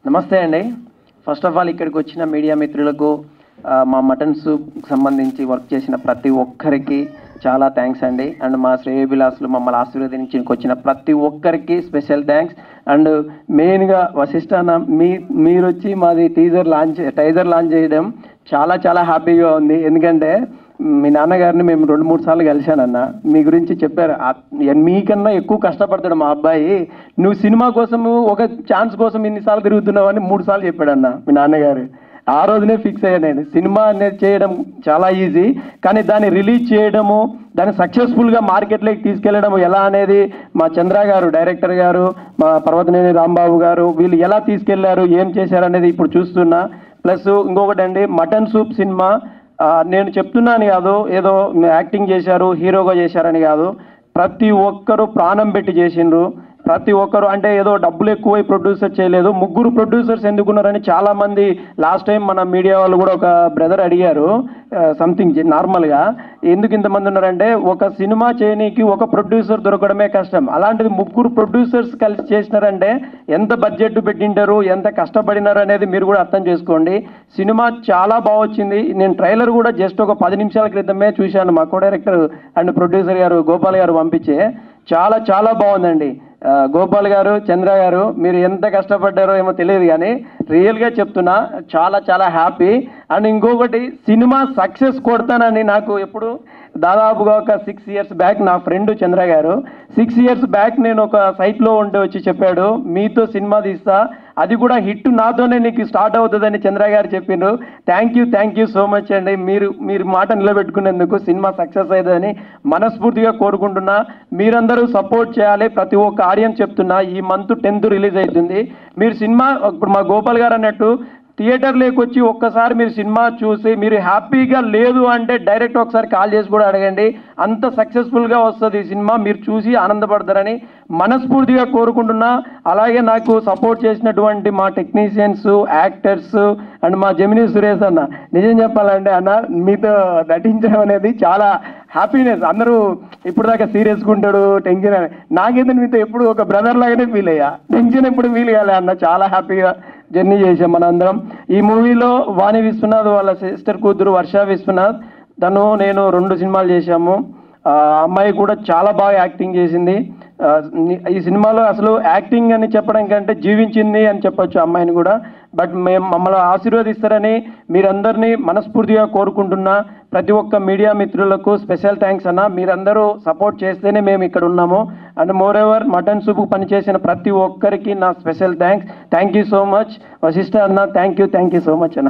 నమస్తే అండి. First of all ఇక్కడికి వచ్చిన మీడియా మిత్రులకు మా మటన్ సూప్ సంబంధించి వర్క్ చేసిన ప్రతి ఒక్కరికి చాలా థ్యాంక్స్ అండి. అండ్ మా శ్రేయోభిలాసులు మమ్మల్ని ఆశీర్వదించి వచ్చిన ప్రతి ఒక్కరికి స్పెషల్ థ్యాంక్స్. అండ్ మెయిన్గా వశిష్ఠ అన్న మీరు వచ్చి మాది టైజర్ లాంచ్ చేయడం చాలా చాలా హ్యాపీగా ఉంది. ఎందుకంటే మీ నాన్నగారిని మేము 2-3 సార్లు కలిశానన్న. మీ గురించి చెప్పారు, మీకన్నా ఎక్కువ కష్టపడతాడు మా అబ్బాయి, నువ్వు సినిమా కోసం ఒక ఛాన్స్ కోసం ఇన్నిసార్లు తిరుగుతున్నావు అని 3 సార్లు చెప్పాడన్న మీ నాన్నగారు. ఆ రోజునే ఫిక్స్ అయ్యాను నేను, సినిమా అనేది చేయడం చాలా ఈజీ, కానీ దాన్ని రిలీజ్ చేయడము, దాన్ని సక్సెస్ఫుల్గా మార్కెట్లోకి తీసుకెళ్లడం ఎలా అనేది మా చంద్ర గారు, డైరెక్టర్ గారు, మా పర్వతనేని రాంబాబు గారు, వీళ్ళు ఎలా తీసుకెళ్లారు, ఏం చేశారు అనేది ఇప్పుడు చూస్తున్నా. ప్లస్ ఇంకొకటి అండి, మటన్ సూప్ సినిమా నేను చెప్తున్నాను కాదు, ఏదో యాక్టింగ్ చేశారు హీరోగా చేశారని కాదు, ప్రతి ఒక్కరు ప్రాణం పెట్టి చేసిండ్రు. ప్రతి ఒక్కరు అంటే ఏదో డబ్బులు ఎక్కువై ప్రొడ్యూసర్ చేయలేదు, 3 ప్రొడ్యూసర్స్ ఎందుకున్నారని చాలామంది లాస్ట్ టైం మన మీడియా వాళ్ళు కూడా ఒక బ్రదర్ అడిగారు సంథింగ్ నార్మల్గా, ఎందుకు ఇంతమంది ఉన్నారంటే ఒక సినిమా చేయనీకి ఒక ప్రొడ్యూసర్ దొరకడమే కష్టం, అలాంటిది 3 ప్రొడ్యూసర్స్ కలిసి చేసినారంటే ఎంత బడ్జెట్ పెట్టింటారు, ఎంత కష్టపడినారు అనేది మీరు కూడా అర్థం చేసుకోండి. సినిమా చాలా బాగా వచ్చింది. నేను ట్రైలర్ కూడా జస్ట్ ఒక 10 నిమిషాల క్రితమే చూశాను, మా కో డైరెక్టర్ అండ్ ప్రొడ్యూసర్ గారు గోపాల్ గారు పంపించే. చాలా చాలా బాగుందండి. గోపాల్ గారు, చంద్ర గారు, మీరు ఎంత కష్టపడ్డారో ఏమో తెలియదు, కానీ రియల్గా చెప్తున్నా చాలా చాలా హ్యాపీ. అండ్ ఇంకొకటి, సినిమా సక్సెస్ కొడతానని నాకు ఎప్పుడు దాదాపుగా ఒక 6 ఇయర్స్ బ్యాక్ నా ఫ్రెండ్ చంద్ర గారు 6 ఇయర్స్ బ్యాక్ నేను ఒక సైట్లో ఉంటే వచ్చి చెప్పాడు, మీతో సినిమా తీస్తా, అది కూడా హిట్ నాతోనే నీకు స్టార్ట్ అవుతుందని చంద్ర గారు చెప్పిండ్రు. థ్యాంక్ యూ సో మచ్ అండి. మీరు మాట నిలబెట్టుకునేందుకు సినిమా సక్సెస్ అవుతుందని మనస్ఫూర్తిగా కోరుకుంటున్నా. మీరందరూ సపోర్ట్ చేయాలి. ప్రతి ఒక్క ఆడియన్స్ చెప్తున్నా, ఈ మంత్ 10th రిలీజ్ అవుతుంది. మీరు సినిమా ఇప్పుడు మా గోపాల్ గారు అన్నట్టు థియేటర్లోకి వచ్చి ఒక్కసారి మీరు సినిమా చూసి మీరు హ్యాపీగా లేదు అంటే డైరెక్ట్ ఒకసారి కాల్ చేసి కూడా అడగండి, అంత సక్సెస్ఫుల్గా వస్తుంది ఈ సినిమా, మీరు చూసి ఆనందపడతారని మనస్ఫూర్తిగా కోరుకుంటున్నా. అలాగే నాకు సపోర్ట్ చేసినటువంటి మా టెక్నీషియన్స్, యాక్టర్స్ అండ్ మా జెమినీ సురేష్ అన్న, నిజం చెప్పాలంటే అన్న మీతో నటించడం అనేది చాలా హ్యాపీనెస్. అందరూ ఇప్పుడు దాకా సీరియస్గా ఉంటాడు, టెన్షన్ అని, నాకైతే మీతో ఎప్పుడు ఒక బ్రదర్ లాగానే ఫీల్ అయ్యా, టెన్షన్ ఎప్పుడు ఫీల్ కాలే అన్న. చాలా హ్యాపీగా జర్నీ చేసాం మనందరం. ఈ మూవీలో వాణి విశ్వనాథ్ వాళ్ళ సిస్టర్ కూతురు వర్ష విశ్వనాథ్, నేను 2 సినిమాలు చేశాము. అమ్మాయి కూడా చాలా బాగా యాక్టింగ్ చేసింది. ఈ సినిమాలో అసలు యాక్టింగ్ అని చెప్పడం కంటే జీవించింది అని చెప్పొచ్చు అమ్మాయిని కూడా. బట్ మమ్మల్ని ఆశీర్వదిస్తారని మీరందరినీ మనస్ఫూర్తిగా కోరుకుంటున్నా. ప్రతి ఒక్క మీడియా మిత్రులకు స్పెషల్ థ్యాంక్స్ అన్న. మీరందరూ సపోర్ట్ చేస్తేనే మేము ఇక్కడ ఉన్నాము. And moreover mutton soup పనిచేసిన ప్రతి ఒక్కరికి నా special thanks. Thank you so much Vasishta అన్న. థ్యాంక్ యూ సో మచ్ అన్న.